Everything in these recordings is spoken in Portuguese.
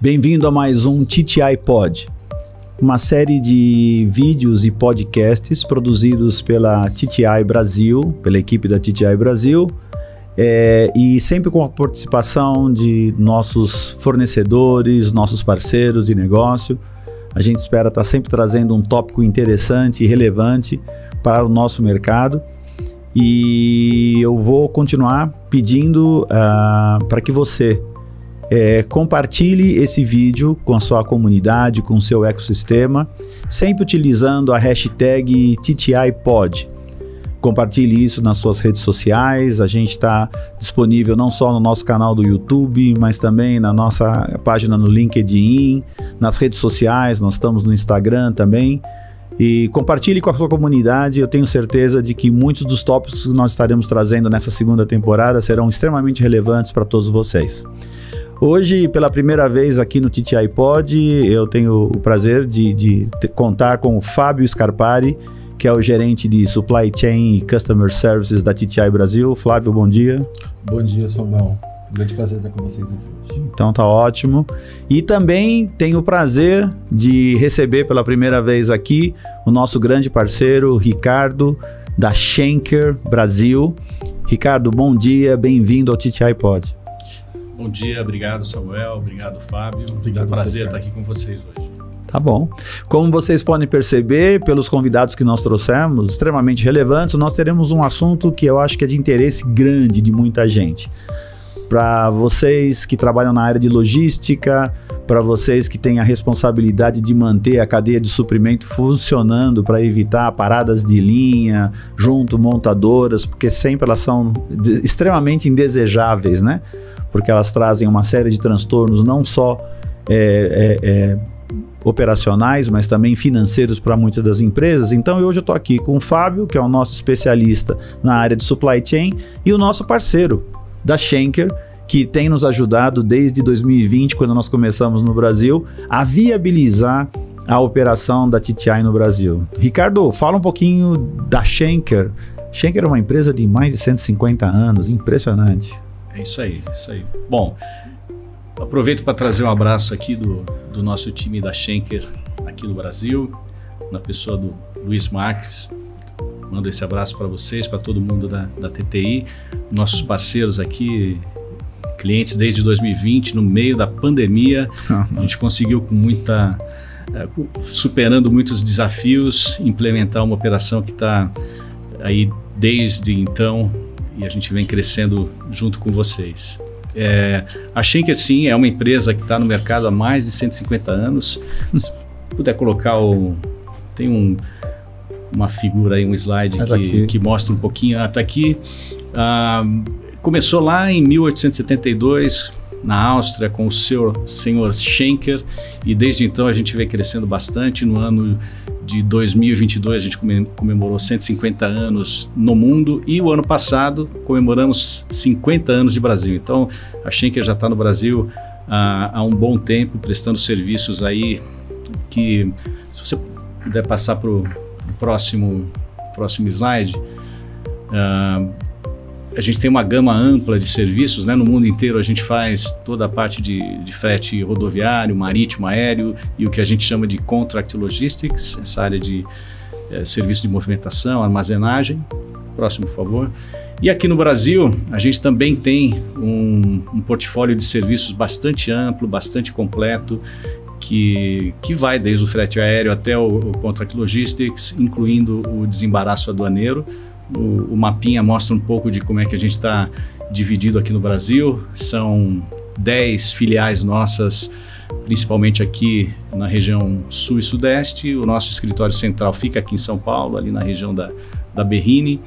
Bem-vindo a mais um TTI Pod, uma série de vídeos e podcasts produzidos pela TTI Brasil, pela equipe da TTI Brasil, e sempre com a participação de nossos fornecedores, nossos parceiros de negócio. A gente espera estar sempre trazendo um tópico interessante e relevante para o nosso mercado. E eu vou continuar pedindo para que você compartilhe esse vídeo com a sua comunidade, com o seu ecossistema, sempre utilizando a hashtag TTIPod. Compartilhe isso nas suas redes sociais. A gente está disponível não só no nosso canal do YouTube, mas também na nossa página no LinkedIn, nas redes sociais, nós estamos no Instagram também. E compartilhe com a sua comunidade. Eu tenho certeza de que muitos dos tópicos que nós estaremos trazendo nessa segunda temporada serão extremamente relevantes para todos vocês. Hoje, pela primeira vez aqui no TTI Pod, eu tenho o prazer de contar com o Fábio Scarpari, que é o gerente de Supply Chain e Customer Services da TTI Brasil. Flávio, bom dia. Bom dia, Samuel. Um grande prazer estar com vocês aqui hoje. Então tá ótimo. E também tenho o prazer de receber pela primeira vez aqui o nosso grande parceiro, Ricardo, da Schenker Brasil. Ricardo, bom dia, bem-vindo ao TTI Pod. Bom dia, obrigado Samuel, obrigado Fábio. Obrigado, é um prazer estar aqui com vocês hoje. Tá bom. Como vocês podem perceber pelos convidados que nós trouxemos, extremamente relevantes, nós teremos um assunto que eu acho que é de interesse grande de muita gente. Para vocês que trabalham na área de logística, para vocês que têm a responsabilidade de manter a cadeia de suprimento funcionando para evitar paradas de linha, junto montadoras, porque sempre elas são extremamente indesejáveis, né? Porque elas trazem uma série de transtornos não só operacionais, mas também financeiros para muitas das empresas. Então hoje eu estou aqui com o Fábio, que é o nosso especialista na área de supply chain, e o nosso parceiro da Schenker, que tem nos ajudado desde 2020, quando nós começamos no Brasil, a viabilizar a operação da TTI no Brasil. Ricardo, fala um pouquinho da Schenker. Schenker é uma empresa de mais de 150 anos, impressionante. É isso aí, isso aí. Bom, aproveito para trazer um abraço aqui do nosso time da Schenker aqui no Brasil, na pessoa do Luiz Marques. Mando esse abraço para vocês, para todo mundo da TTI, nossos parceiros aqui, clientes desde 2020, no meio da pandemia. A gente conseguiu superando muitos desafios, implementar uma operação que está aí desde então, e a gente vem crescendo junto com vocês. A Schenker, sim, é uma empresa que está no mercado há mais de 150 anos. Se puder colocar tem uma figura aí, um slide que mostra um pouquinho. Está aqui. Começou lá em 1872, na Áustria, com o senhor Schenker, e desde então a gente vem crescendo bastante. No ano de 2022 a gente comemorou 150 anos no mundo, e o ano passado comemoramos 50 anos de Brasil. Então a Schenker já está no Brasil há um bom tempo, prestando serviços aí que, se você puder passar para o próximo slide, a gente tem uma gama ampla de serviços, né? No mundo inteiro a gente faz toda a parte de frete rodoviário, marítimo, aéreo, e o que a gente chama de Contract Logistics, essa área de serviço de movimentação, armazenagem. Próximo, por favor. E aqui no Brasil a gente também tem um portfólio de serviços bastante amplo, bastante completo, que vai desde o frete aéreo até o Contract Logistics, incluindo o desembaraço aduaneiro. O mapinha mostra um pouco de como é que a gente está dividido aqui no Brasil. São 10 filiais nossas, principalmente aqui na região sul e sudeste. O nosso escritório central fica aqui em São Paulo, ali na região da Berrini.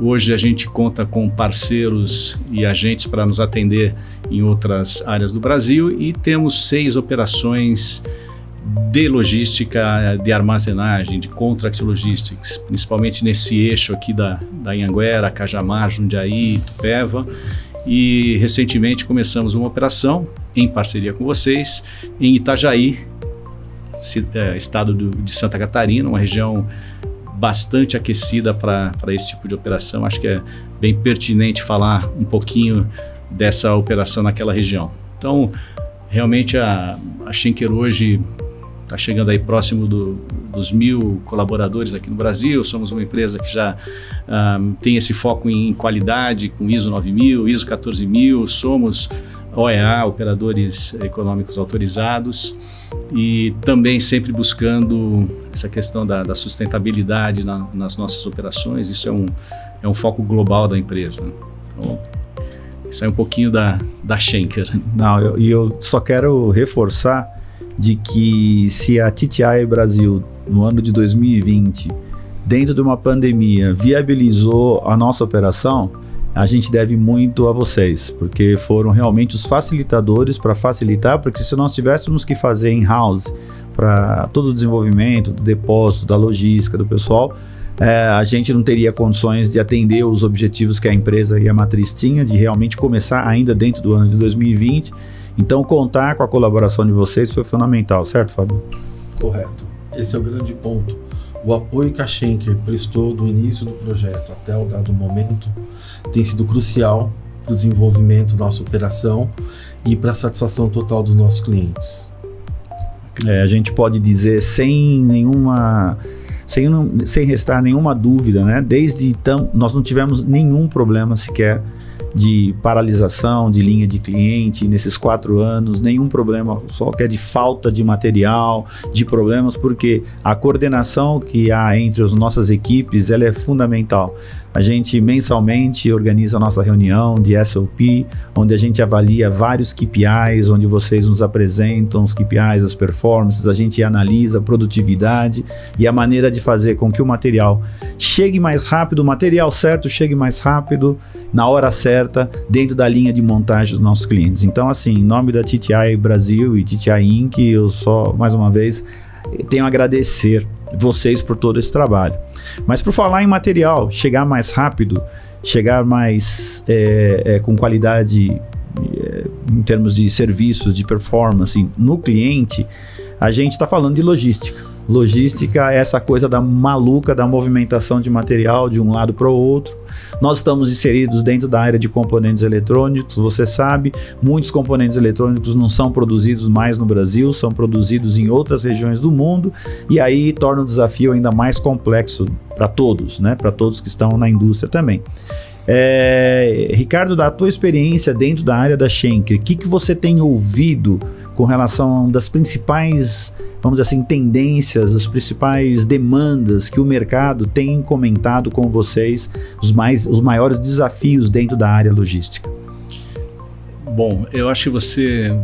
Hoje a gente conta com parceiros e agentes para nos atender em outras áreas do Brasil, e temos 6 operações de logística, de armazenagem, de Contract Logistics, principalmente nesse eixo aqui da Anhanguera, Cajamar, Jundiaí, Itupeva. E recentemente começamos uma operação em parceria com vocês em Itajaí, estado de Santa Catarina, uma região bastante aquecida para esse tipo de operação. Acho que é bem pertinente falar um pouquinho dessa operação naquela região. Então, Realmente a Schenker hoje está chegando aí próximo dos 1000 colaboradores aqui no Brasil. Somos uma empresa que já tem esse foco em qualidade, com ISO 9000, ISO 14000, somos OEA, Operadores Econômicos Autorizados, e também sempre buscando essa questão da sustentabilidade nas nossas operações. Isso é um foco global da empresa. Então, isso é um pouquinho da Schenker. Não, eu só quero reforçar de que se a TTI Brasil, no ano de 2020, dentro de uma pandemia, viabilizou a nossa operação, a gente deve muito a vocês, porque foram realmente os facilitadores para facilitar, porque se nós tivéssemos que fazer in-house para todo o desenvolvimento, do depósito, da logística, do pessoal, a gente não teria condições de atender os objetivos que a empresa e a matriz tinha, de realmente começar ainda dentro do ano de 2020. Então, contar com a colaboração de vocês foi fundamental, certo, Fábio? Correto. Esse é o grande ponto. O apoio que a Schenker prestou do início do projeto até o dado momento tem sido crucial para o desenvolvimento da nossa operação e para a satisfação total dos nossos clientes. A gente pode dizer sem restar nenhuma dúvida, né? Desde então, nós não tivemos nenhum problema sequer de paralisação de linha de cliente nesses 4 anos, nenhum problema só que é de falta de material, de problemas, porque a coordenação que há entre as nossas equipes, ela é fundamental. A gente mensalmente organiza a nossa reunião de SOP, onde a gente avalia vários KPIs, onde vocês nos apresentam os KPIs, as performances, a gente analisa a produtividade e a maneira de fazer com que o material chegue mais rápido, o material certo chegue mais rápido, na hora certa, dentro da linha de montagem dos nossos clientes. Então, assim, em nome da TTI Brasil e TTI Inc., eu só, mais uma vez, tenho a agradecer vocês por todo esse trabalho. Mas por falar em material, chegar mais rápido, chegar mais com qualidade em termos de serviços, de performance no cliente, a gente está falando de logística. Logística é essa coisa da maluca da movimentação de material de um lado para o outro. Nós estamos inseridos dentro da área de componentes eletrônicos, você sabe, muitos componentes eletrônicos não são produzidos mais no Brasil, são produzidos em outras regiões do mundo, e aí torna o desafio ainda mais complexo para todos, né? Para todos que estão na indústria também. Ricardo, da tua experiência dentro da área da Schenker, o que você tem ouvido com relação das principais, vamos dizer assim, tendências, as principais demandas que o mercado tem comentado com vocês, os maiores desafios dentro da área logística? Bom, eu acho que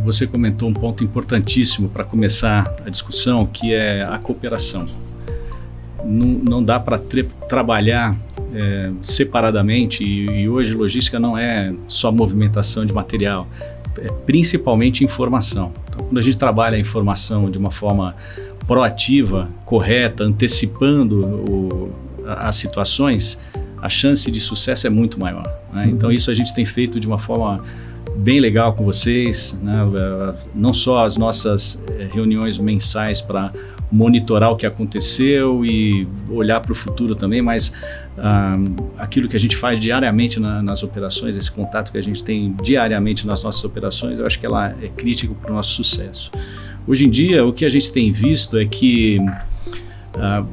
você comentou um ponto importantíssimo para começar a discussão, que é a cooperação. Não dá para trabalhar separadamente, e hoje logística não é só movimentação de material, é principalmente informação. Então, quando a gente trabalha a informação de uma forma proativa, correta, antecipando as situações, a chance de sucesso é muito maior, né? Então isso a gente tem feito de uma forma bem legal com vocês, né? Não só as nossas reuniões mensais para monitorar o que aconteceu e olhar para o futuro também, mas aquilo que a gente faz diariamente nas operações, esse contato que a gente tem diariamente nas nossas operações, eu acho que ela é crítico para o nosso sucesso. Hoje em dia, o que a gente tem visto é que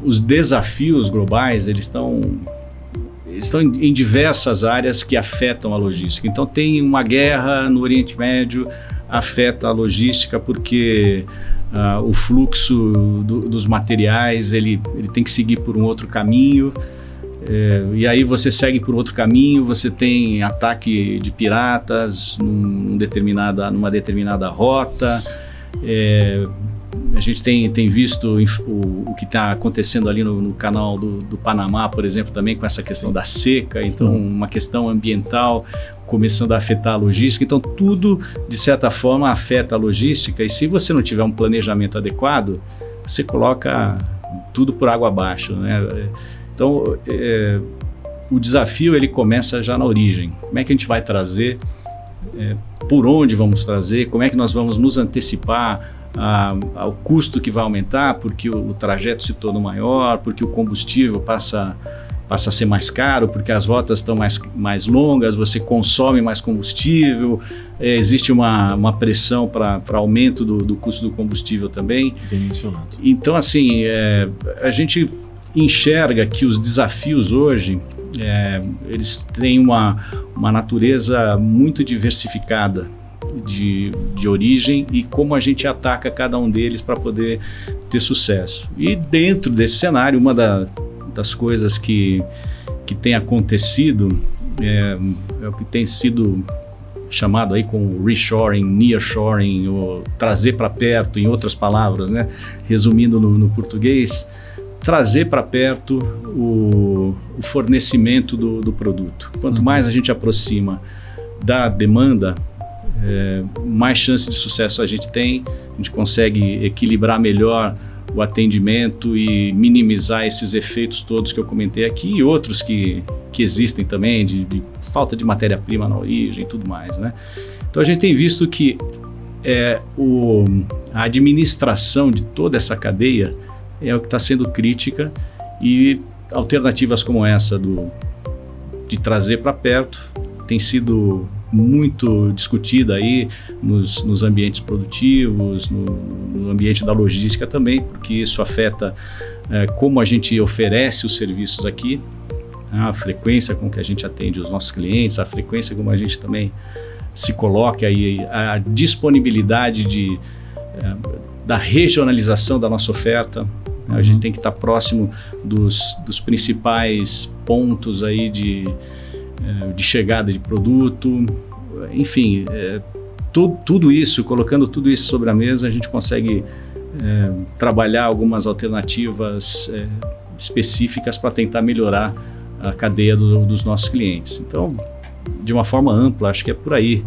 os desafios globais, eles estão em diversas áreas que afetam a logística. Então tem uma guerra no Oriente Médio, afeta a logística porque o fluxo dos materiais ele tem que seguir por um outro caminho, e aí você segue por outro caminho, você tem ataque de piratas numa determinada rota. A gente tem visto o que está acontecendo ali no canal do Panamá, por exemplo, também com essa questão da seca, então uma questão ambiental começando a afetar a logística. Então tudo, de certa forma, afeta a logística, e se você não tiver um planejamento adequado, você coloca tudo por água abaixo, né? Então o desafio ele começa já na origem. Como é que a gente vai trazer, por onde vamos trazer, como é que nós vamos nos antecipar ao custo que vai aumentar porque o trajeto se torna maior, porque o combustível passa passa a ser mais caro porque as rotas estão mais longas, você consome mais combustível, existe uma pressão para aumento do custo do combustível também. Bem mencionado. Então, assim, a gente enxerga que os desafios hoje, eles têm uma natureza muito diversificada de origem e como a gente ataca cada um deles para poder ter sucesso. E dentro desse cenário, uma das coisas que tem acontecido é o que tem sido chamado aí com reshoring, nearshoring, ou trazer para perto, em outras palavras, né? Resumindo no português, trazer para perto o fornecimento do produto. Quanto mais a gente aproxima da demanda, mais chance de sucesso a gente tem, a gente consegue equilibrar melhor o atendimento e minimizar esses efeitos todos que eu comentei aqui e outros que existem também, de falta de matéria-prima na origem e tudo mais, né? Então a gente tem visto que a administração de toda essa cadeia é o que está sendo crítica e alternativas como essa de trazer para perto tem sido muito discutida aí nos ambientes produtivos, no ambiente da logística também, porque isso afeta como a gente oferece os serviços aqui, a frequência com que a gente atende os nossos clientes, a frequência como a gente também se coloca aí, a disponibilidade da regionalização da nossa oferta. A gente tem que estar próximo dos principais pontos aí de chegada de produto, enfim, tudo isso, colocando tudo isso sobre a mesa, a gente consegue trabalhar algumas alternativas específicas para tentar melhorar a cadeia dos nossos clientes. Então, de uma forma ampla, acho que é por aí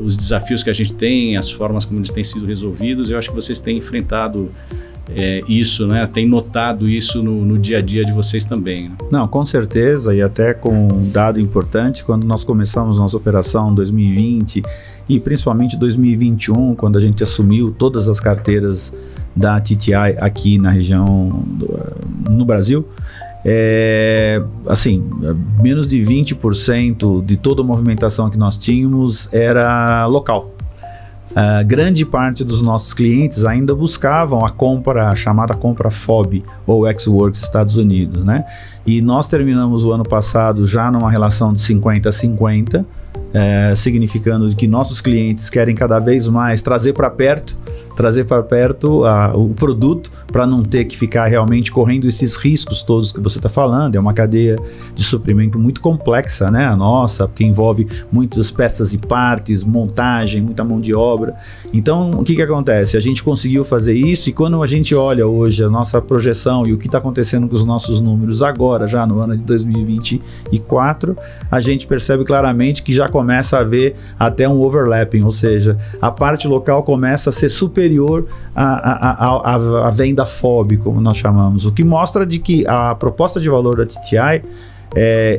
os desafios que a gente tem, as formas como eles têm sido resolvidos. Eu acho que vocês têm enfrentado isso, né? Tem notado isso no dia a dia de vocês também, né? Não, com certeza, e até com um dado importante, quando nós começamos nossa operação em 2020 e principalmente 2021, quando a gente assumiu todas as carteiras da TTI aqui na região no Brasil, assim, menos de 20% de toda a movimentação que nós tínhamos era local. Grande parte dos nossos clientes ainda buscavam a chamada compra FOB ou Ex-Works Estados Unidos, né? E nós terminamos o ano passado já numa relação de 50-50, significando que nossos clientes querem cada vez mais trazer para perto o produto para não ter que ficar realmente correndo esses riscos todos que você está falando. É uma cadeia de suprimento muito complexa, né? A nossa, porque envolve muitas peças e partes, montagem, muita mão de obra. Então, o que acontece? A gente conseguiu fazer isso e quando a gente olha hoje a nossa projeção e o que está acontecendo com os nossos números agora, já no ano de 2024, a gente percebe claramente que já começa a haver até um overlapping, ou seja, a parte local começa a ser superior à venda FOB, como nós chamamos, o que mostra de que a proposta de valor da TTI,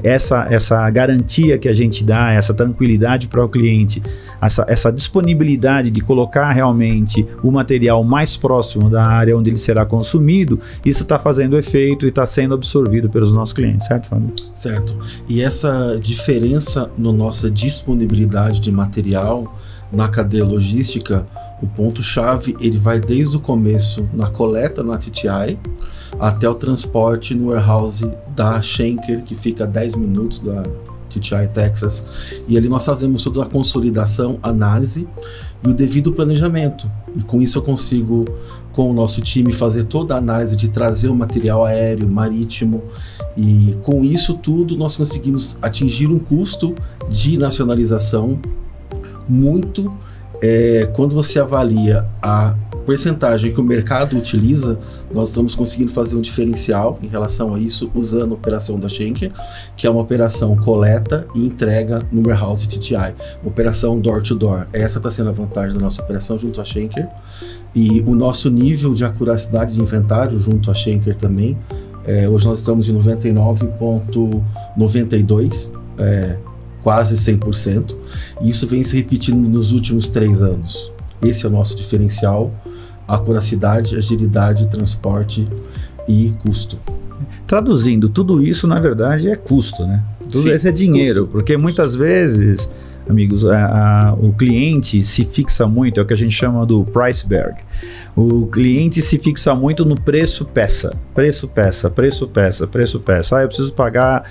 essa garantia que a gente dá, essa tranquilidade para o cliente, essa disponibilidade de colocar realmente o material mais próximo da área onde ele será consumido, isso está fazendo efeito e está sendo absorvido pelos nossos clientes, certo, Fábio? Certo. E essa diferença na nossa disponibilidade de material na cadeia logística, o ponto-chave, ele vai desde o começo na coleta na TTI até o transporte no warehouse da Schenker, que fica a 10 minutos da TTI Texas. E ali nós fazemos toda a consolidação, análise e o devido planejamento. E com isso eu consigo, com o nosso time, fazer toda a análise de trazer o material aéreo, marítimo. E com isso tudo nós conseguimos atingir um custo de nacionalização muito. Quando você avalia a percentagem que o mercado utiliza, nós estamos conseguindo fazer um diferencial em relação a isso usando a operação da Schenker, que é uma operação coleta e entrega no warehouse TTI, operação door to door. Essa está sendo a vantagem da nossa operação junto à Schenker, e o nosso nível de acuracidade de inventário junto à Schenker também, hoje nós estamos em 99,92%, quase 100%, e isso vem se repetindo nos últimos 3 anos. Esse é o nosso diferencial: acuracidade, agilidade, transporte e custo. Traduzindo, tudo isso, na verdade, é custo, né? Tudo isso é dinheiro, porque muitas vezes, amigos, o cliente se fixa muito, é o que a gente chama do price berg. O cliente se fixa muito no preço peça. Preço peça, preço peça, preço peça. Eu preciso pagar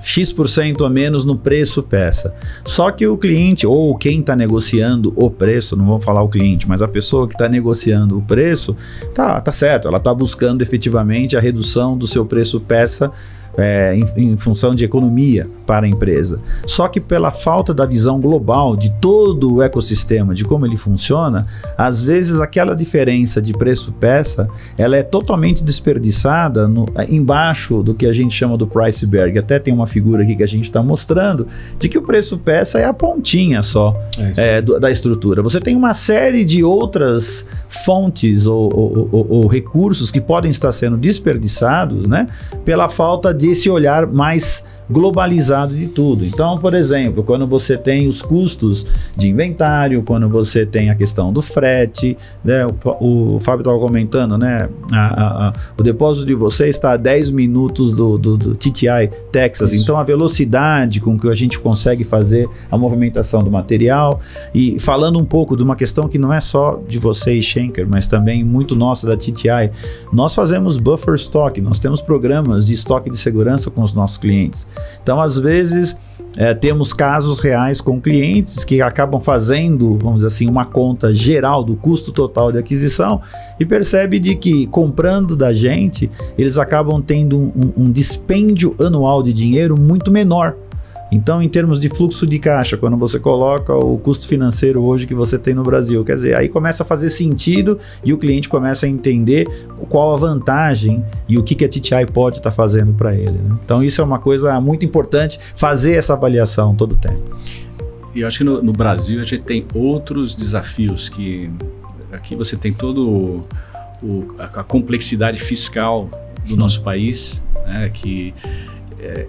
X% a menos no preço peça. Só que o cliente, ou quem está negociando o preço, não vamos falar o cliente, mas a pessoa que está negociando o preço, tá certo, ela está buscando efetivamente a redução do seu preço peça, em função de economia para a empresa. Só que pela falta da visão global de todo o ecossistema, de como ele funciona, às vezes aquela diferença de preço-peça, ela é totalmente desperdiçada embaixo do que a gente chama do price berg. Até tem uma figura aqui que a gente está mostrando, de que o preço-peça é a pontinha só da estrutura. Você tem uma série de outras fontes ou recursos que podem estar sendo desperdiçados, né, pela falta desse olhar mais globalizado de tudo. Então, por exemplo, quando você tem os custos de inventário, quando você tem a questão do frete, né, o Fábio estava comentando, né, o depósito de vocês está a 10 minutos do TTI, Texas. Isso. Então, a velocidade com que a gente consegue fazer a movimentação do material, e falando um pouco de uma questão que não é só de você, Schenker, mas também muito nossa da TTI, nós fazemos buffer stock, nós temos programas de estoque de segurança com os nossos clientes. Então, às vezes, temos casos reais com clientes que acabam fazendo, vamos dizer assim, uma conta geral do custo total de aquisição e percebe de que, comprando da gente, eles acabam tendo um dispêndio anual de dinheiro muito menor. Então, em termos de fluxo de caixa, quando você coloca o custo financeiro hoje que você tem no Brasil, quer dizer, aí começa a fazer sentido e o cliente começa a entender qual a vantagem e o que a TTI pode estar fazendo para ele, né? Então, isso é uma coisa muito importante, fazer essa avaliação todo o tempo. E eu acho que no Brasil a gente tem outros desafios, que aqui você tem todo a complexidade fiscal do nosso país, né, que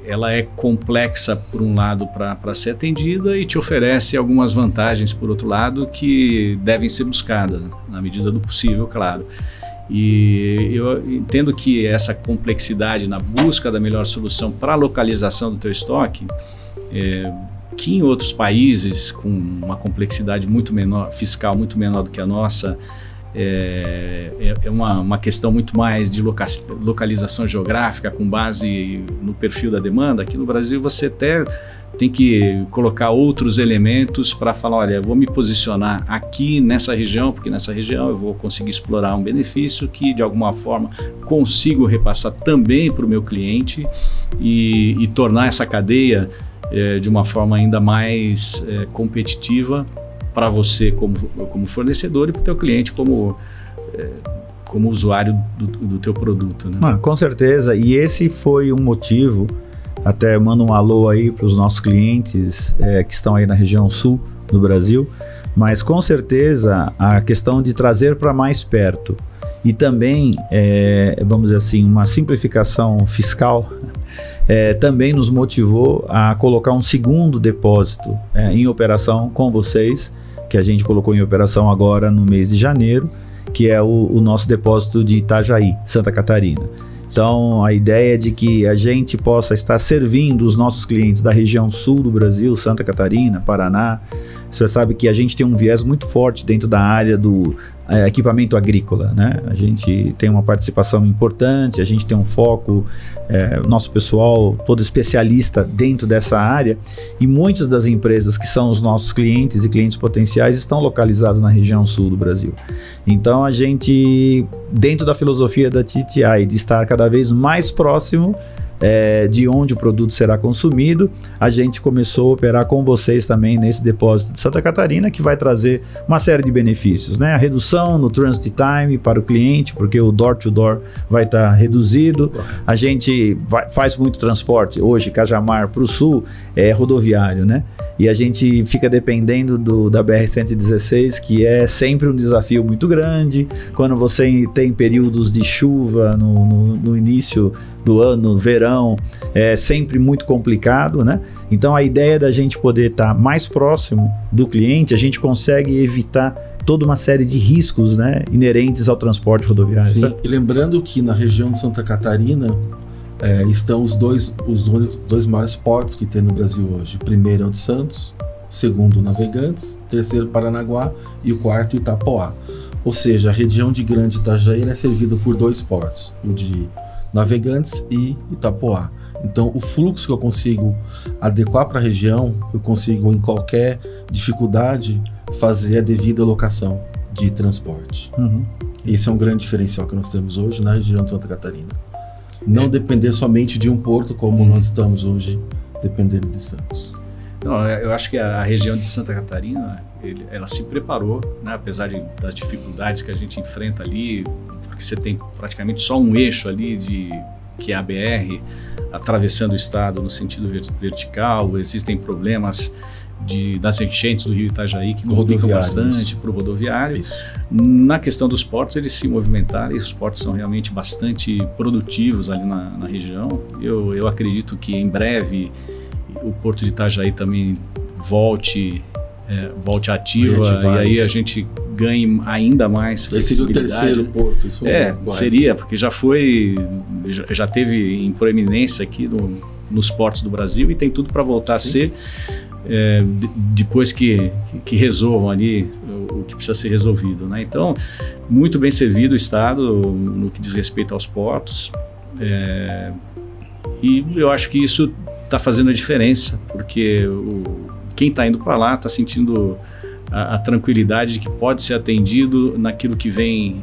ela é complexa por um lado para ser atendida e te oferece algumas vantagens por outro lado que devem ser buscadas na medida do possível, claro. E eu entendo que essa complexidade na busca da melhor solução para a localização do teu estoque, que em outros países com uma complexidade muito menor, fiscal muito menor do que a nossa, é uma questão muito mais de localização geográfica com base no perfil da demanda. Aqui no Brasil você até tem que colocar outros elementos para falar, olha, eu vou me posicionar aqui nessa região, porque nessa região eu vou conseguir explorar um benefício que de alguma forma consigo repassar também para o meu cliente e tornar essa cadeia de uma forma ainda mais competitiva para você como fornecedor e para o teu cliente como usuário do teu produto, né? Com certeza, e esse foi um motivo, até mando um alô aí para os nossos clientes que estão aí na região sul do Brasil, mas com certeza a questão de trazer para mais perto e também, vamos dizer assim, uma simplificação fiscal também nos motivou a colocar um segundo depósito em operação com vocês, que a gente colocou em operação agora no mês de janeiro, que é o nosso depósito de Itajaí, Santa Catarina. Então, a ideia é de que a gente possa estar servindo os nossos clientes da região sul do Brasil, Santa Catarina, Paraná. Você sabe que a gente tem um viés muito forte dentro da área do equipamento agrícola, né? A gente tem uma participação importante, a gente tem um foco, nosso pessoal todo especialista dentro dessa área, e muitas das empresas que são os nossos clientes e clientes potenciais estão localizados na região sul do Brasil. Então, a gente, dentro da filosofia da TTI, de estar cada vez mais próximo de onde o produto será consumido, a gente começou a operar com vocês também nesse depósito de Santa Catarina, que vai trazer uma série de benefícios, né? A redução no transit time para o cliente, porque o door-to-door vai estar reduzido. A gente faz muito transporte, hoje Cajamar para o sul é rodoviário, né? E a gente fica dependendo da BR-116, que é sempre um desafio muito grande. Quando você tem períodos de chuva no início do ano, verão, é sempre muito complicado, né? Então, a ideia da gente poder estar mais próximo do cliente, a gente consegue evitar toda uma série de riscos, né, inerentes ao transporte rodoviário. Sim, sabe? E lembrando que na região de Santa Catarina, estão os dois maiores portos que tem no Brasil hoje. O primeiro é o de Santos, o segundo Navegantes, o terceiro Paranaguá e o quarto Itapoá. Ou seja, a região de Grande Itajaí é servida por 2 portos, o de Navegantes e Itapoá. Então, o fluxo que eu consigo adequar para a região, eu consigo, em qualquer dificuldade, fazer a devida alocação de transporte. Esse é um grande diferencial que nós temos hoje na região de Santa Catarina. Não depender somente de um porto, como nós estamos hoje, dependendo de Santos. Não, eu acho que a região de Santa Catarina, ela se preparou, né, apesar das dificuldades que a gente enfrenta ali, porque você tem praticamente só um eixo ali que é a BR, atravessando o estado no sentido vertical. Existem problemas das enchentes do rio Itajaí que complicam bastante para o rodoviário. Isso. Na questão dos portos, eles se movimentaram e os portos são realmente bastante produtivos ali na região. Eu acredito que em breve o porto de Itajaí também volte ativa, e aí a gente ganhe ainda mais flexibilidade. Esse seria o terceiro porto, isso seria, porque já teve em proeminência aqui nos portos do Brasil e tem tudo para voltar a ser, depois que resolvam ali o que precisa ser resolvido, né? Então, muito bem servido o Estado no que diz respeito aos portos, e eu acho que isso está fazendo a diferença, porque quem está indo para lá está sentindo a tranquilidade de que pode ser atendido naquilo que vem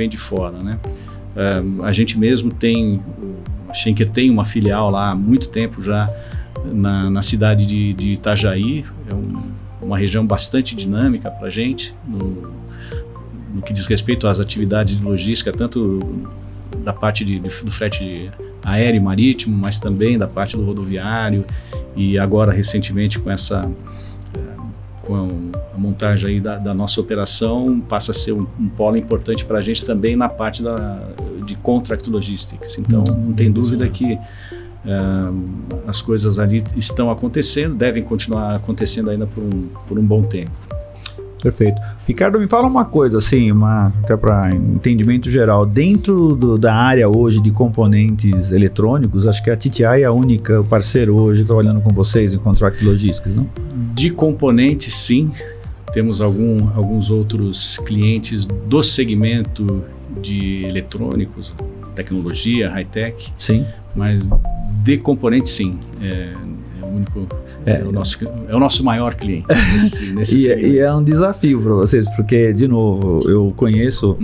de fora, né? A gente mesmo a Schenker tem uma filial lá há muito tempo já na cidade de Itajaí. É uma região bastante dinâmica para a gente no que diz respeito às atividades de logística, tanto da parte do frete aéreo e marítimo, mas também da parte do rodoviário, e agora recentemente com a montagem aí da nossa operação, passa a ser um polo importante para a gente também na parte de contract logistics. Então não tem dúvida que as coisas ali estão acontecendo, devem continuar acontecendo ainda por um bom tempo. Perfeito. Ricardo, me fala uma coisa, assim, até para entendimento geral. Dentro da área hoje de componentes eletrônicos, acho que a TTI é a única parceiro hoje trabalhando com vocês em Contract Logistics, não? De componentes, sim. Temos alguns outros clientes do segmento de eletrônicos, tecnologia, high-tech. Sim. Mas de componentes, sim. O único... É o nosso maior cliente nesse segmento. E é um desafio para vocês, porque, de novo, eu conheço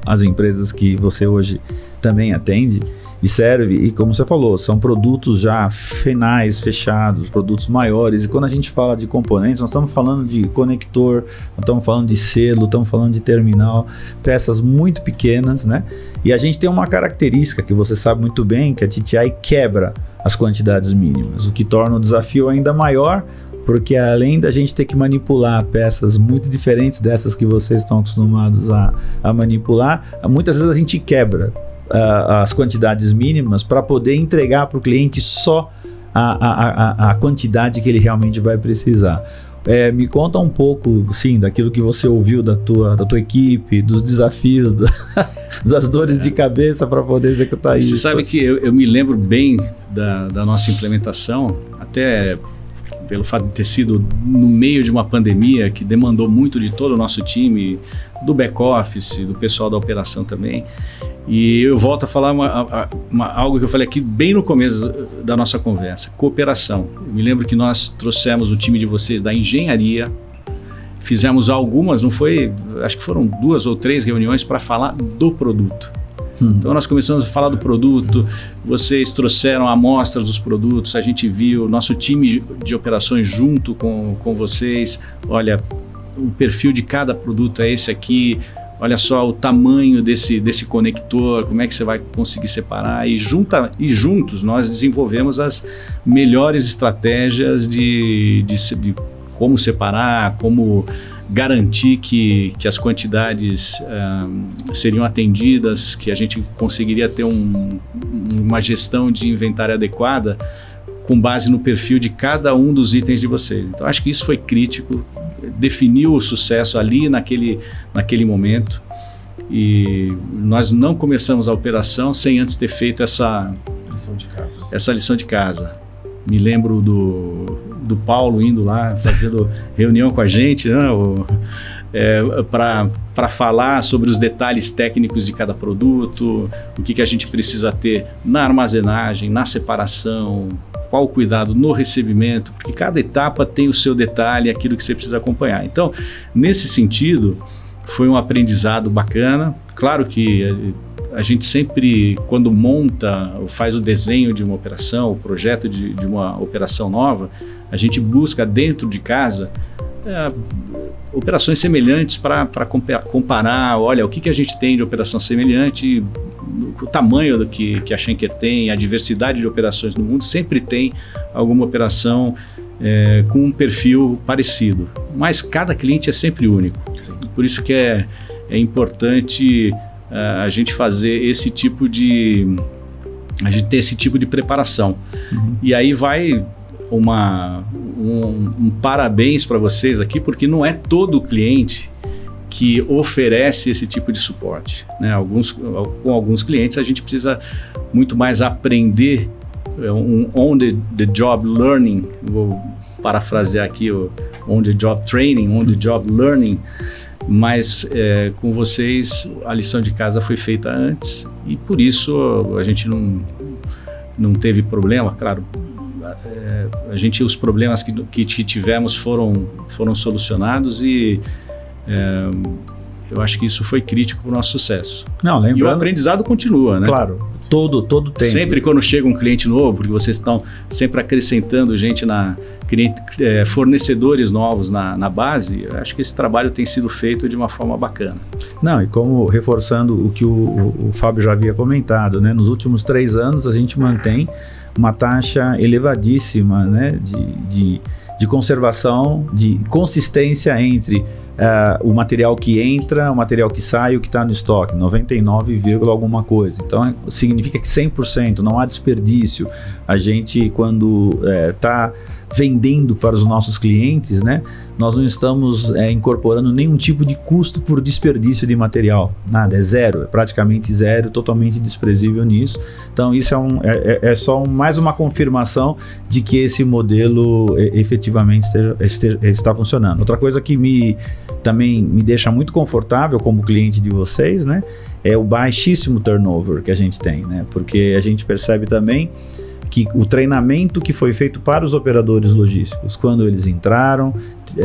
as empresas que você hoje também atende e serve, e como você falou, são produtos já finais, fechados, produtos maiores, e quando a gente fala de componentes, nós estamos falando de conector, nós estamos falando de selo, estamos falando de terminal, peças muito pequenas, né? E a gente tem uma característica que você sabe muito bem, que a TTI quebra as quantidades mínimas, o que torna o desafio ainda maior, porque além da gente ter que manipular peças muito diferentes dessas que vocês estão acostumados a manipular, muitas vezes a gente quebra as quantidades mínimas para poder entregar para o cliente só a quantidade que ele realmente vai precisar. Me conta um pouco, sim, daquilo que você ouviu da tua equipe, dos desafios, das dores de cabeça para poder executar isso. Você sabe que eu me lembro bem da nossa implementação, até pelo fato de ter sido no meio de uma pandemia que demandou muito de todo o nosso time, do back-office, do pessoal da operação também. E eu volto a falar algo que eu falei aqui bem no começo da nossa conversa: cooperação. Eu me lembro que nós trouxemos o time de vocês da engenharia, fizemos algumas, acho que foram 2 ou 3 reuniões para falar do produto. Então nós começamos a falar do produto, vocês trouxeram amostras dos produtos, a gente viu, nosso time de operações junto com vocês, olha, o perfil de cada produto é esse aqui, olha só o tamanho desse conector, como é que você vai conseguir separar, e juntos nós desenvolvemos as melhores estratégias de como separar, como garantir que as quantidades seriam atendidas, que a gente conseguiria ter uma gestão de inventário adequada com base no perfil de cada um dos itens de vocês. Então acho que isso foi crítico, definiu o sucesso ali naquele momento, e nós não começamos a operação sem antes ter feito essa lição de casa. Essa lição de casa. Me lembro do Paulo indo lá, fazendo reunião com a gente, né, para falar sobre os detalhes técnicos de cada produto, o que a gente precisa ter na armazenagem, na separação, qual o cuidado no recebimento, porque cada etapa tem o seu detalhe, aquilo que você precisa acompanhar. Então, nesse sentido, foi um aprendizado bacana. Claro que a gente sempre, quando monta, faz o desenho de uma operação, o projeto de uma operação nova, a gente busca dentro de casa operações semelhantes para comparar, olha, o que a gente tem de operação semelhante, o tamanho do que a Schenker tem, a diversidade de operações no mundo, sempre tem alguma operação com um perfil parecido, mas cada cliente é sempre único. Sim. Por isso que é importante a gente fazer esse tipo de... a gente ter esse tipo de preparação. Uhum. E aí vai um parabéns para vocês aqui, porque não é todo cliente que oferece esse tipo de suporte, né? Com alguns clientes a gente precisa muito mais aprender, on the job learning, vou parafrasear aqui, on the job training, on the job learning, mas com vocês a lição de casa foi feita antes e por isso a gente não teve problema. Claro, os problemas que tivemos foram solucionados e eu acho que isso foi crítico para o nosso sucesso. Não, lembrando, e o aprendizado continua, né? Claro, todo tempo. Sempre quando chega um cliente novo, porque vocês estão sempre acrescentando gente fornecedores novos na base, eu acho que esse trabalho tem sido feito de uma forma bacana. Não, e como reforçando o que o Fábio já havia comentado, né? Nos últimos 3 anos a gente mantém uma taxa elevadíssima, né, de conservação, de consistência entre o material que entra, o material que sai e o que está no estoque, 99, alguma coisa. Então significa que 100%, não há desperdício. A gente, quando está vendendo para os nossos clientes, né, nós não estamos incorporando nenhum tipo de custo por desperdício de material, nada, é zero, é praticamente zero, totalmente desprezível nisso. Então isso é só mais uma confirmação de que esse modelo efetivamente está funcionando. Outra coisa que também me deixa muito confortável como cliente de vocês, né, é o baixíssimo turnover que a gente tem, né, porque a gente percebe também que o treinamento que foi feito para os operadores logísticos, quando eles entraram,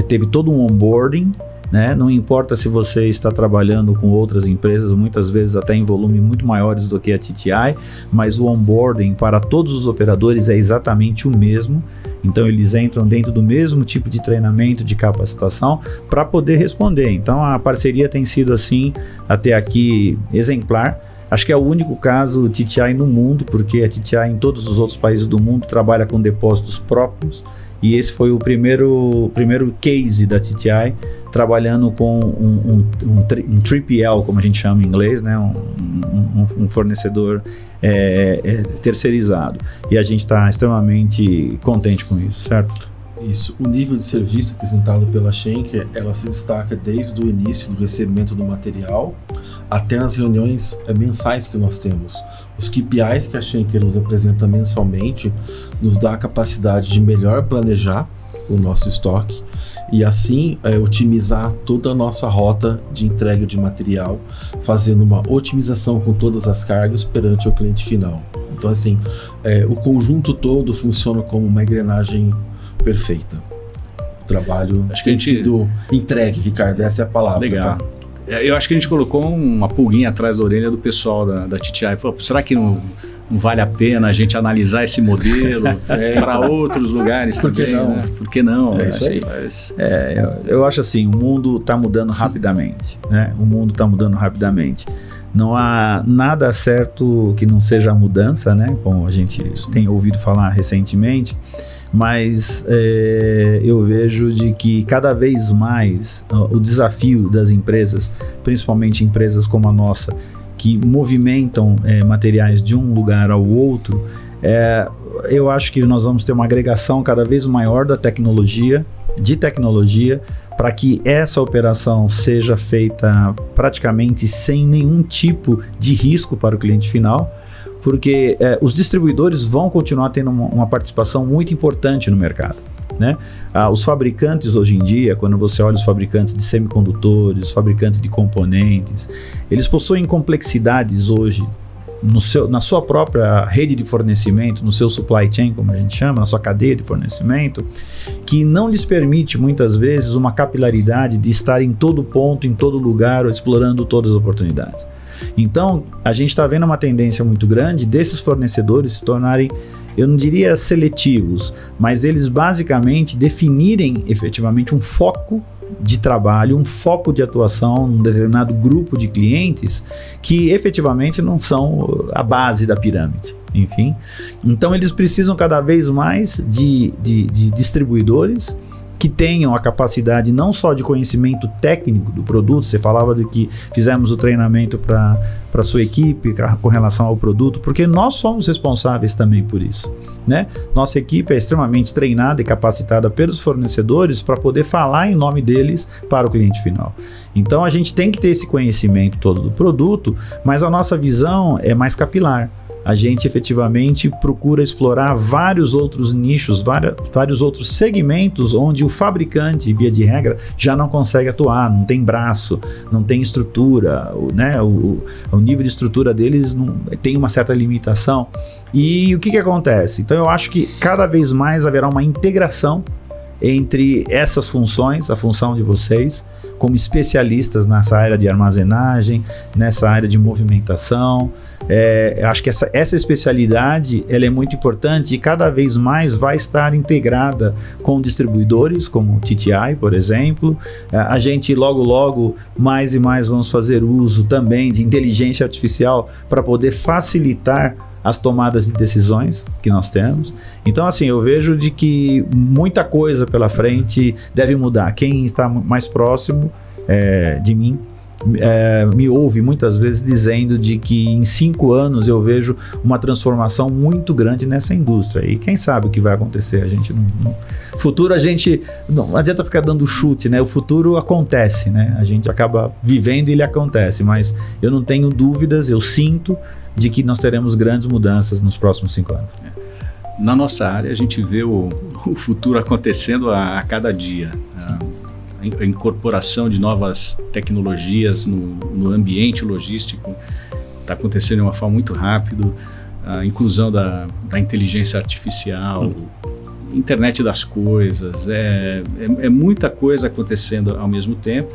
teve todo um onboarding, né? Não importa se você está trabalhando com outras empresas, muitas vezes até em volume muito maiores do que a TTI, mas o onboarding para todos os operadores é exatamente o mesmo. Então eles entram dentro do mesmo tipo de treinamento, de capacitação, para poder responder. Então a parceria tem sido assim, até aqui, exemplar. Acho que é o único caso TTI no mundo, porque a TTI em todos os outros países do mundo trabalha com depósitos próprios, e esse foi o primeiro case da TTI, trabalhando com um 3PL, como a gente chama em inglês, né? um fornecedor terceirizado. E a gente está extremamente contente com isso, certo? Isso. O nível de serviço apresentado pela Schenker, ela se destaca desde o início do recebimento do material até as reuniões mensais que nós temos. Os KPIs que a Schenker nos apresenta mensalmente nos dá a capacidade de melhor planejar o nosso estoque e assim otimizar toda a nossa rota de entrega de material, fazendo uma otimização com todas as cargas perante o cliente final. Então assim, o conjunto todo funciona como uma engrenagem perfeita. O trabalho tem sido entregue, Ricardo, essa é a palavra. Legal. Tá? Eu acho que a gente colocou uma pulguinha atrás da orelha do pessoal da TTI. Falou, será que não vale a pena a gente analisar esse modelo para outros lugares também? Não? Né? Por que não? É isso aí. Eu acho assim, o mundo está mudando rapidamente, né? O mundo está mudando rapidamente. Não há nada certo que não seja a mudança, né? Como a gente tem ouvido falar recentemente. Mas eu vejo de que cada vez mais o desafio das empresas, principalmente empresas como a nossa, que movimentam materiais de um lugar ao outro, eu acho que nós vamos ter uma agregação cada vez maior de tecnologia, para que essa operação seja feita praticamente sem nenhum tipo de risco para o cliente final. porque os distribuidores vão continuar tendo uma participação muito importante no mercado, né? Os fabricantes hoje em dia, quando você olha os fabricantes de semicondutores, os fabricantes de componentes, eles possuem complexidades hoje na sua própria rede de fornecimento, no seu supply chain, como a gente chama, na sua cadeia de fornecimento, que não lhes permite muitas vezes uma capilaridade de estar em todo ponto, em todo lugar, ou explorando todas as oportunidades. Então, a gente está vendo uma tendência muito grande desses fornecedores se tornarem, eu não diria seletivos, mas eles basicamente definirem efetivamente um foco de trabalho, um foco de atuação num determinado grupo de clientes que efetivamente não são a base da pirâmide. Enfim, então eles precisam cada vez mais de distribuidores que tenham a capacidade não só de conhecimento técnico do produto. Você falava de que fizemos o treinamento para a sua equipe com relação ao produto, porque nós somos responsáveis também por isso, né? Nossa equipe é extremamente treinada e capacitada pelos fornecedores para poder falar em nome deles para o cliente final. Então a gente tem que ter esse conhecimento todo do produto, mas a nossa visão é mais capilar. A gente efetivamente procura explorar vários outros nichos, vários outros segmentos onde o fabricante, via de regra, já não consegue atuar, não tem braço, não tem estrutura, né? O nível de estrutura deles tem uma certa limitação. E o que acontece? Então eu acho que cada vez mais haverá uma integração entre essas funções, a função de vocês como especialistas nessa área de armazenagem, nessa área de movimentação. Eu acho que essa especialidade ela é muito importante e cada vez mais vai estar integrada com distribuidores como o TTI, por exemplo. A gente logo mais e mais vamos fazer uso também de inteligência artificial para poder facilitar as tomadas de decisões que nós temos. Então, assim, eu vejo de que muita coisa pela frente deve mudar. Quem está mais próximo de mim me ouve muitas vezes dizendo de que em 5 anos eu vejo uma transformação muito grande nessa indústria. E quem sabe o que vai acontecer? A gente futuro a gente não adianta ficar dando chute, né? O futuro acontece, né? A gente acaba vivendo e ele acontece, mas eu não tenho dúvidas, eu sinto de que nós teremos grandes mudanças nos próximos 5 anos. Na nossa área a gente vê o futuro acontecendo a cada dia. A incorporação de novas tecnologias no ambiente logístico está acontecendo de uma forma muito rápida, a inclusão da inteligência artificial, internet das coisas, é muita coisa acontecendo ao mesmo tempo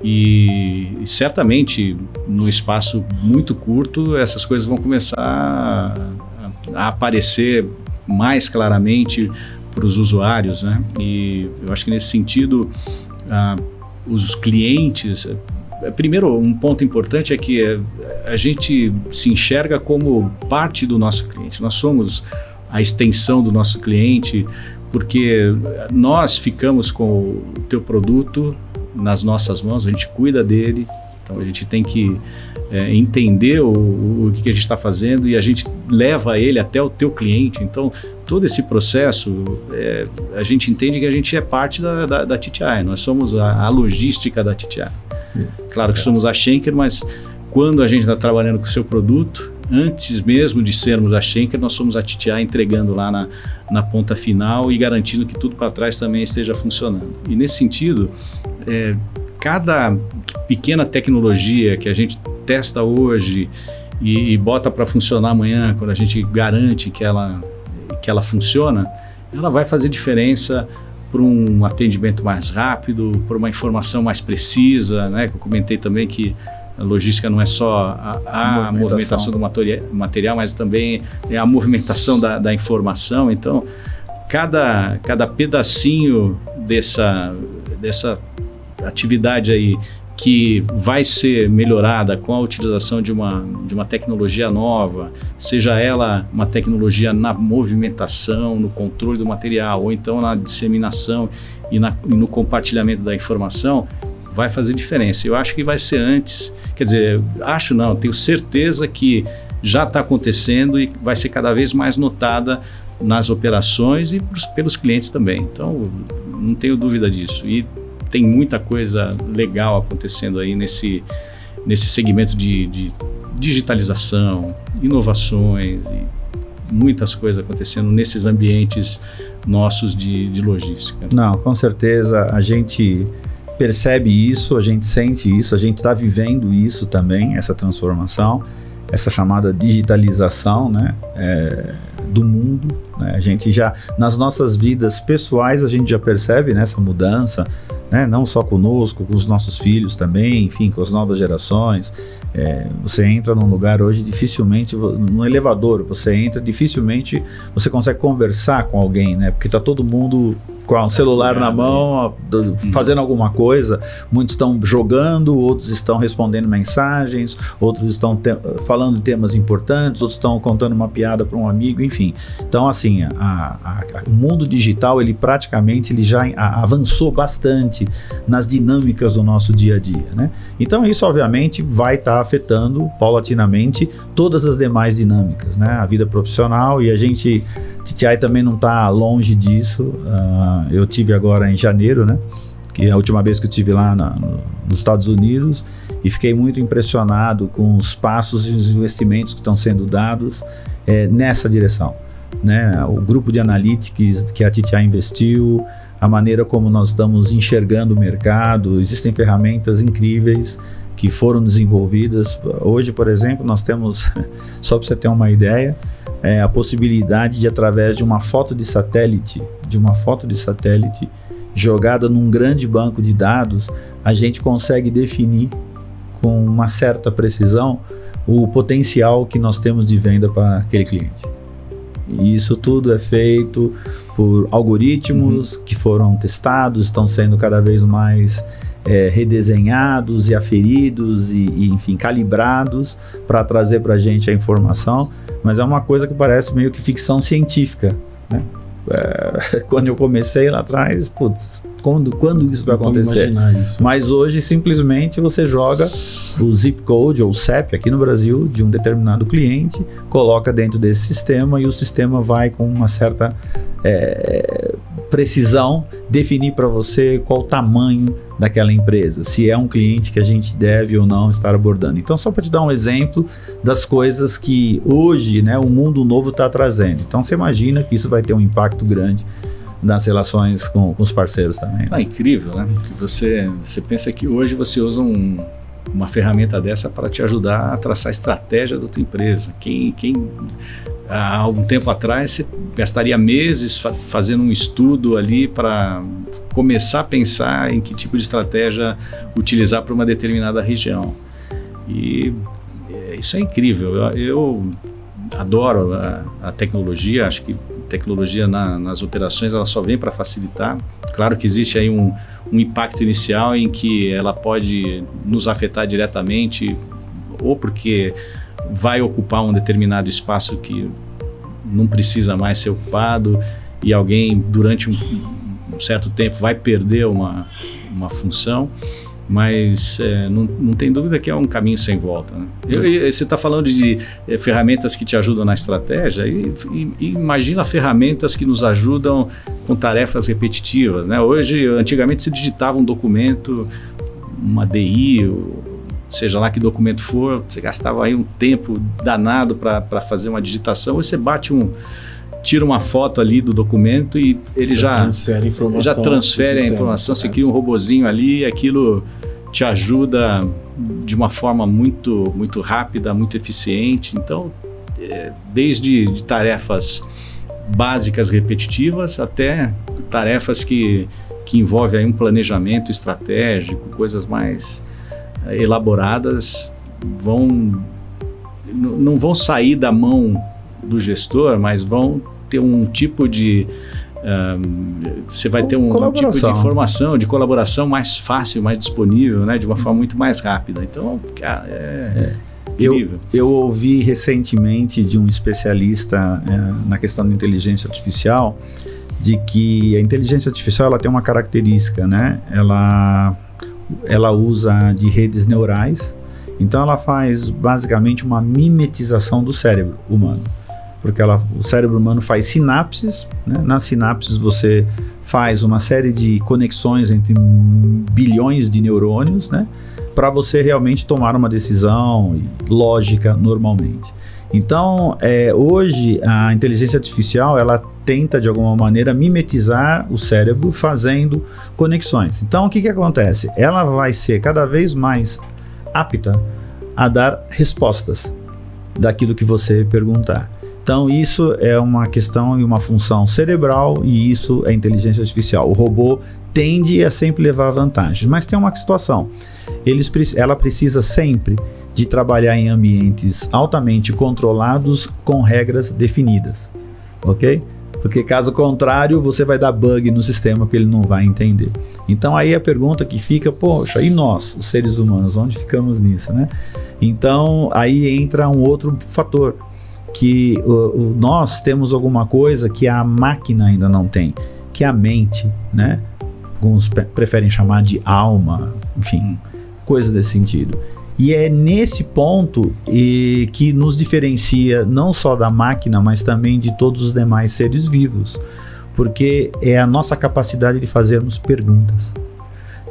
e certamente no espaço muito curto essas coisas vão começar a aparecer mais claramente para os usuários, né? E eu acho que nesse sentido os clientes, primeiro um ponto importante é que a gente se enxerga como parte do nosso cliente, nós somos a extensão do nosso cliente, porque nós ficamos com o teu produto nas nossas mãos, a gente cuida dele, então a gente tem que entender o que a gente está fazendo e a gente leva ele até o teu cliente. Então todo esse processo a gente entende que a gente é parte da TTI, nós somos a logística da TTI. Claro que somos a Schenker, mas quando a gente está trabalhando com o seu produto, antes mesmo de sermos a Schenker, nós somos a TTI entregando lá na ponta final e garantindo que tudo para trás também esteja funcionando. E nesse sentido, cada pequena tecnologia que a gente testa hoje e bota para funcionar amanhã, quando a gente garante que ela funciona, ela vai fazer diferença para um atendimento mais rápido, para uma informação mais precisa, né? Eu comentei também que a logística não é só a movimentação do material, mas também é a movimentação da informação. Então, cada pedacinho dessa atividade aí que vai ser melhorada com a utilização de uma tecnologia nova, seja ela uma tecnologia na movimentação, no controle do material, ou então na disseminação e no compartilhamento da informação, vai fazer diferença. Eu acho que vai ser antes, quer dizer, tenho certeza que já está acontecendo e vai ser cada vez mais notada nas operações e pelos clientes também. Então, não tenho dúvida disso. E tem muita coisa legal acontecendo aí nesse segmento de digitalização, inovações e muitas coisas acontecendo nesses ambientes nossos de logística. Não, com certeza a gente percebe isso, a gente sente isso, a gente está vivendo isso também, essa transformação, essa chamada digitalização, né, do mundo, né? A gente já, nas nossas vidas pessoais, a gente já percebe, né, essa mudança, né, não só conosco, com os nossos filhos também, enfim, com as novas gerações. Você entra num lugar hoje, dificilmente, no elevador, você entra, dificilmente você consegue conversar com alguém, né, porque está todo mundo com o celular na mão, fazendo alguma coisa. Muitos estão jogando, outros estão respondendo mensagens, outros estão falando de temas importantes, outros estão contando uma piada para um amigo, enfim. Então, assim, o mundo digital, ele praticamente já avançou bastante nas dinâmicas do nosso dia a dia, né? Então, isso obviamente vai estar afetando paulatinamente todas as demais dinâmicas, né? A vida profissional, e a gente... TTI também não está longe disso. Eu tive agora em janeiro, né, que é a última vez que eu estive lá nos Estados Unidos, e fiquei muito impressionado com os passos e os investimentos que estão sendo dados nessa direção, né? O grupo de analytics que a TTI investiu, a maneira como nós estamos enxergando o mercado, existem ferramentas incríveis que foram desenvolvidas. Hoje, por exemplo, nós temos, só para você ter uma ideia, a possibilidade de, através de uma foto de satélite, jogada num grande banco de dados, a gente consegue definir com uma certa precisão o potencial que nós temos de venda para aquele cliente. E isso tudo é feito por algoritmos que foram testados, estão sendo cada vez mais redesenhados e aferidos e enfim, calibrados para trazer para a gente a informação. Mas é uma coisa que parece meio que ficção científica, né? Quando eu comecei lá atrás, putz, quando isso vai acontecer? Isso. Mas hoje simplesmente você joga o zip code ou o CEP aqui no Brasil de um determinado cliente, coloca dentro desse sistema e o sistema vai com uma certa precisão definir para você qual o tamanho daquela empresa, se é um cliente que a gente deve ou não estar abordando. Então, só para te dar um exemplo das coisas que hoje, né, o mundo novo está trazendo. Então, você imagina que isso vai ter um impacto grande nas relações com os parceiros também. É incrível, né? Que você pensa que hoje você usa uma ferramenta dessa para te ajudar a traçar a estratégia da tua empresa. Quem há algum tempo atrás você gastaria meses fazendo um estudo ali para começar a pensar em que tipo de estratégia utilizar para uma determinada região. E isso é incrível. Eu adoro a tecnologia, acho que tecnologia nas operações ela só vem para facilitar. Claro que existe aí um impacto inicial em que ela pode nos afetar diretamente, ou porque vai ocupar um determinado espaço que não precisa mais ser ocupado e alguém durante um certo tempo vai perder uma função, mas não tem dúvida que é um caminho sem volta, né? Você está falando de ferramentas que te ajudam na estratégia e imagina ferramentas que nos ajudam com tarefas repetitivas, né? Hoje, antigamente você digitava um documento, uma DI, seja lá que documento for, você gastava aí um tempo danado para fazer uma digitação. Hoje você tira uma foto ali do documento e ele já transfere a informação, você cria um robozinho ali e aquilo te ajuda de uma forma muito, muito rápida, muito eficiente. Então, desde tarefas básicas repetitivas até tarefas que envolvem aí um planejamento estratégico, coisas mais elaboradas, não vão sair da mão do gestor, mas vão ter um tipo de você vai ter um tipo de informação, de colaboração mais fácil, mais disponível, né, de uma forma muito mais rápida. Então, cara, incrível. Eu ouvi recentemente de um especialista na questão da inteligência artificial, de que a inteligência artificial ela tem uma característica, né? Ela usa de redes neurais, então ela faz basicamente uma mimetização do cérebro humano. Porque o cérebro humano faz sinapses, né? Nas sinapses você faz uma série de conexões entre bilhões de neurônios, né? para você realmente tomar uma decisão lógica normalmente. Então, hoje a inteligência artificial, ela tenta de alguma maneira mimetizar o cérebro fazendo conexões. Então, o que acontece? Ela vai ser cada vez mais apta a dar respostas daquilo que você perguntar. Então, isso é uma questão e uma função cerebral, e isso é inteligência artificial. O robô tende a sempre levar vantagem, mas tem uma situação. Ela precisa sempre de trabalhar em ambientes altamente controlados com regras definidas, ok? Porque caso contrário, você vai dar bug no sistema que ele não vai entender. Então aí a pergunta que fica, poxa, e nós, os seres humanos, onde ficamos nisso, né? Então aí entra um outro fator, que nós temos alguma coisa que a máquina ainda não tem, que é a mente, né? Alguns preferem chamar de alma, enfim, coisas desse sentido. E é nesse ponto que nos diferencia não só da máquina, mas também de todos os demais seres vivos, porque é a nossa capacidade de fazermos perguntas.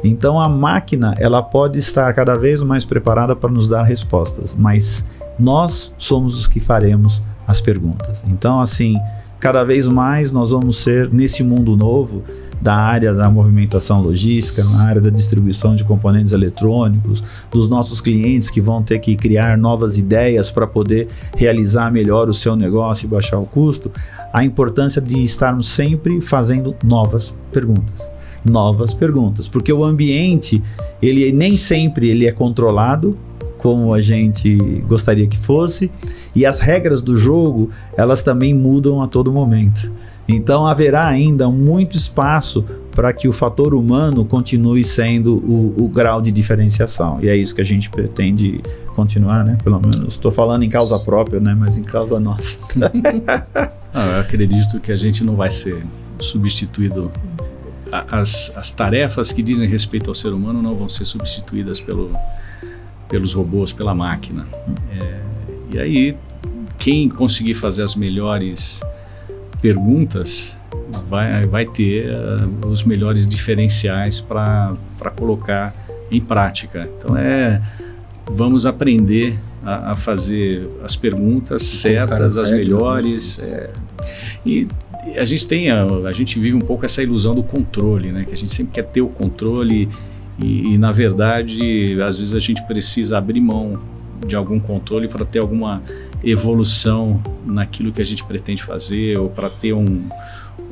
Então a máquina, ela pode estar cada vez mais preparada para nos dar respostas, mas nós somos os que faremos as perguntas. Então, assim, cada vez mais nós vamos ser, nesse mundo novo, da área da movimentação logística, na área da distribuição de componentes eletrônicos, dos nossos clientes que vão ter que criar novas ideias para poder realizar melhor o seu negócio e baixar o custo, a importância de estarmos sempre fazendo novas perguntas, porque o ambiente, ele nem sempre ele é controlado como a gente gostaria que fosse, e as regras do jogo, elas também mudam a todo momento. Então haverá ainda muito espaço para que o fator humano continue sendo o grau de diferenciação, e é isso que a gente pretende continuar, né? Pelo menos estou falando em causa própria, né? Mas em causa nossa. Eu acredito que a gente não vai ser substituído. As tarefas que dizem respeito ao ser humano não vão ser substituídas pelos robôs, pela máquina. E aí, quem conseguir fazer as melhores perguntas vai ter os melhores diferenciais para colocar em prática. Então vamos aprender a fazer as perguntas certas, as melhores. E a gente vive um pouco essa ilusão do controle, né? Que a gente sempre quer ter o controle e na verdade, às vezes a gente precisa abrir mão de algum controle para ter alguma evolução naquilo que a gente pretende fazer, ou para ter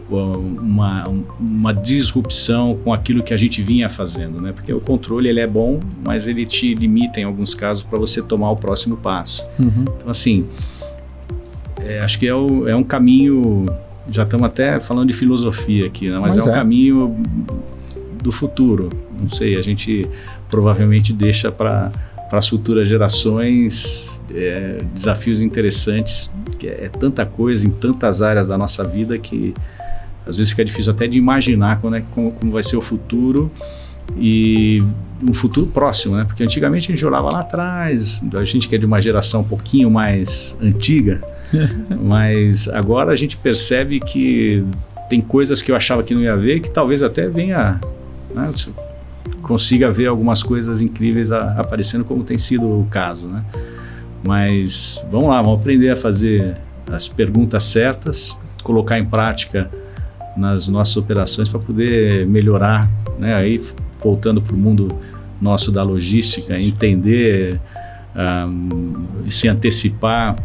uma disrupção com aquilo que a gente vinha fazendo, né? Porque o controle ele é bom, mas ele te limita em alguns casos para você tomar o próximo passo. Então assim, acho que é um caminho, já estamos até falando de filosofia aqui, né? Mas é um caminho do futuro. Não sei, a gente provavelmente deixa para as futuras gerações desafios interessantes, que é tanta coisa em tantas áreas da nossa vida que às vezes fica difícil até de imaginar como vai ser o futuro, e um futuro próximo, né? Porque antigamente a gente olhava lá atrás, a gente que é de uma geração um pouquinho mais antiga, mas agora a gente percebe que tem coisas que eu achava que não ia ver, que talvez até venha, né? Consiga ver algumas coisas incríveis aparecendo, como tem sido o caso, né? Mas vamos lá, vamos aprender a fazer as perguntas certas, colocar em prática nas nossas operações para poder melhorar, né? Aí voltando para o mundo nosso da logística, entender e se antecipar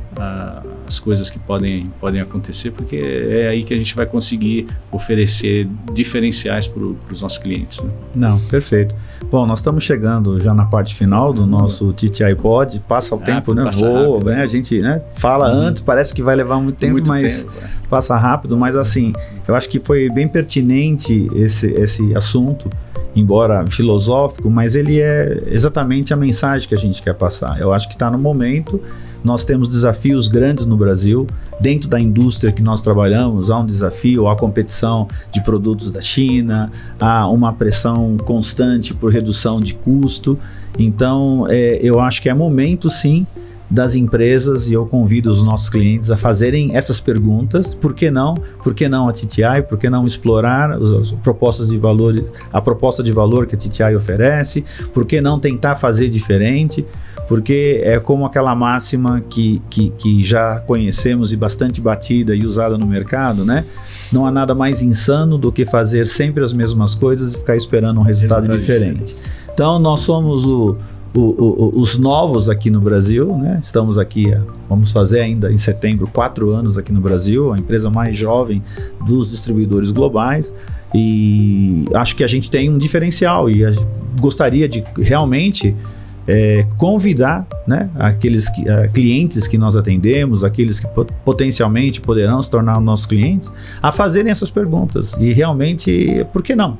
as coisas que podem acontecer, porque é aí que a gente vai conseguir oferecer diferenciais para os nossos clientes, né? Não, perfeito. Bom, nós estamos chegando já na parte final do nosso TTI Pod. Passa o tempo, né? Voa, né? A gente, né, fala antes, parece que vai levar muito tempo, mas passa rápido. Mas assim, eu acho que foi bem pertinente esse assunto, embora filosófico, mas ele é exatamente a mensagem que a gente quer passar. Eu acho que está no momento. Nós temos desafios grandes no Brasil, dentro da indústria que nós trabalhamos, há um desafio, há competição de produtos da China, há uma pressão constante por redução de custo. Então, eu acho que é momento, sim, das empresas, e eu convido os nossos clientes a fazerem essas perguntas. Por que não? Por que não a TTI? Por que não explorar as propostas de valor, a proposta de valor que a TTI oferece? Por que não tentar fazer diferente? Porque é como aquela máxima que já conhecemos e bastante batida e usada no mercado, né? Não há nada mais insano do que fazer sempre as mesmas coisas e ficar esperando um resultado diferente. Então, nós somos os novos aqui no Brasil, né? Estamos aqui, vamos fazer ainda em setembro 4 anos aqui no Brasil, a empresa mais jovem dos distribuidores globais, e acho que a gente tem um diferencial e gostaria de realmente convidar, né, aqueles clientes que nós atendemos, aqueles que potencialmente poderão se tornar nossos clientes, a fazerem essas perguntas. E realmente, por que não?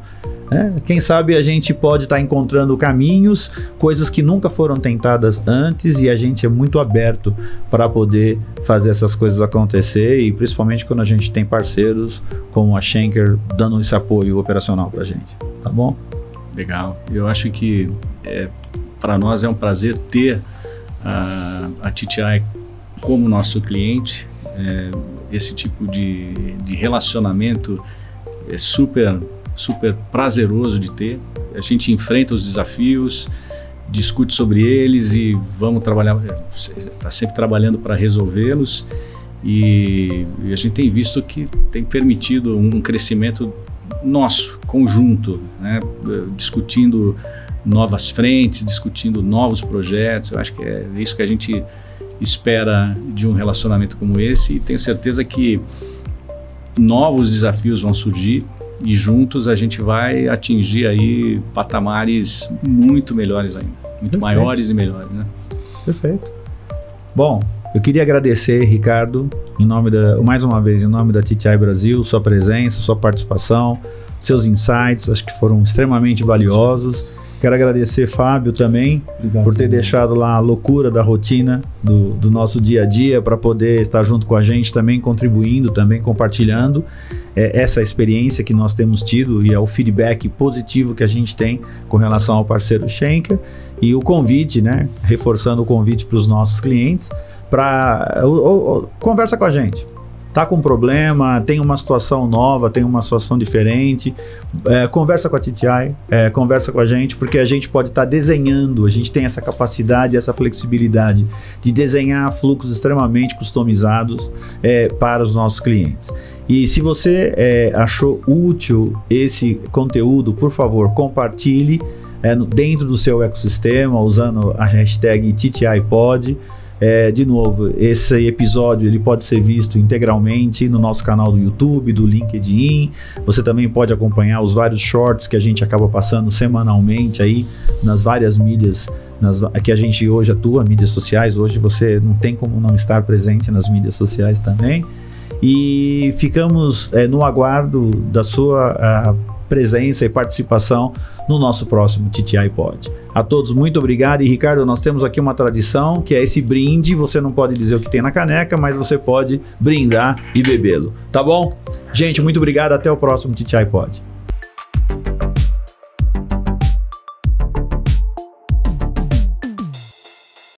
Quem sabe a gente pode estar encontrando caminhos, coisas que nunca foram tentadas antes, e a gente é muito aberto para poder fazer essas coisas acontecer, e principalmente quando a gente tem parceiros como a Schenker dando esse apoio operacional para a gente. Tá bom? Legal. Eu acho que para nós é um prazer ter a TTI como nosso cliente. Esse tipo de relacionamento é super prazeroso de ter. A gente enfrenta os desafios, discute sobre eles e vamos trabalhar, está sempre trabalhando para resolvê-los, e a gente tem visto que tem permitido um crescimento nosso, conjunto, né? Discutindo novas frentes, discutindo novos projetos. Eu acho que é isso que a gente espera de um relacionamento como esse, e tenho certeza que novos desafios vão surgir e juntos a gente vai atingir aí patamares muito melhores ainda, muito maiores e melhores, né? Perfeito. Bom, eu queria agradecer, Ricardo, mais uma vez, em nome da TTI Brasil, sua presença, sua participação, seus insights, acho que foram extremamente valiosos. Quero agradecer, Fábio, também, por ter deixado lá a loucura da rotina do nosso dia a dia para poder estar junto com a gente, também contribuindo, também compartilhando essa experiência que nós temos tido e o feedback positivo que a gente tem com relação ao parceiro Schenker, e o convite, né, reforçando o convite para os nossos clientes para conversa com a gente. Tá com um problema, tem uma situação nova, tem uma situação diferente, conversa com a TTI, conversa com a gente, porque a gente pode estar desenhando, a gente tem essa capacidade, essa flexibilidade de desenhar fluxos extremamente customizados para os nossos clientes. E se você achou útil esse conteúdo, por favor, compartilhe dentro do seu ecossistema, usando a hashtag TTIPod. De novo, esse episódio ele pode ser visto integralmente no nosso canal do YouTube, do LinkedIn. Você também pode acompanhar os vários shorts que a gente acaba passando semanalmente aí nas várias mídias que a gente hoje atua, mídias sociais. Hoje você não tem como não estar presente nas mídias sociais também. E ficamos no aguardo da sua presença e participação no nosso próximo TTI Pod. A todos, muito obrigado. E Ricardo, nós temos aqui uma tradição, que é esse brinde. Você não pode dizer o que tem na caneca, mas você pode brindar e bebê-lo, tá bom? Gente, muito obrigado, até o próximo TTI Pod.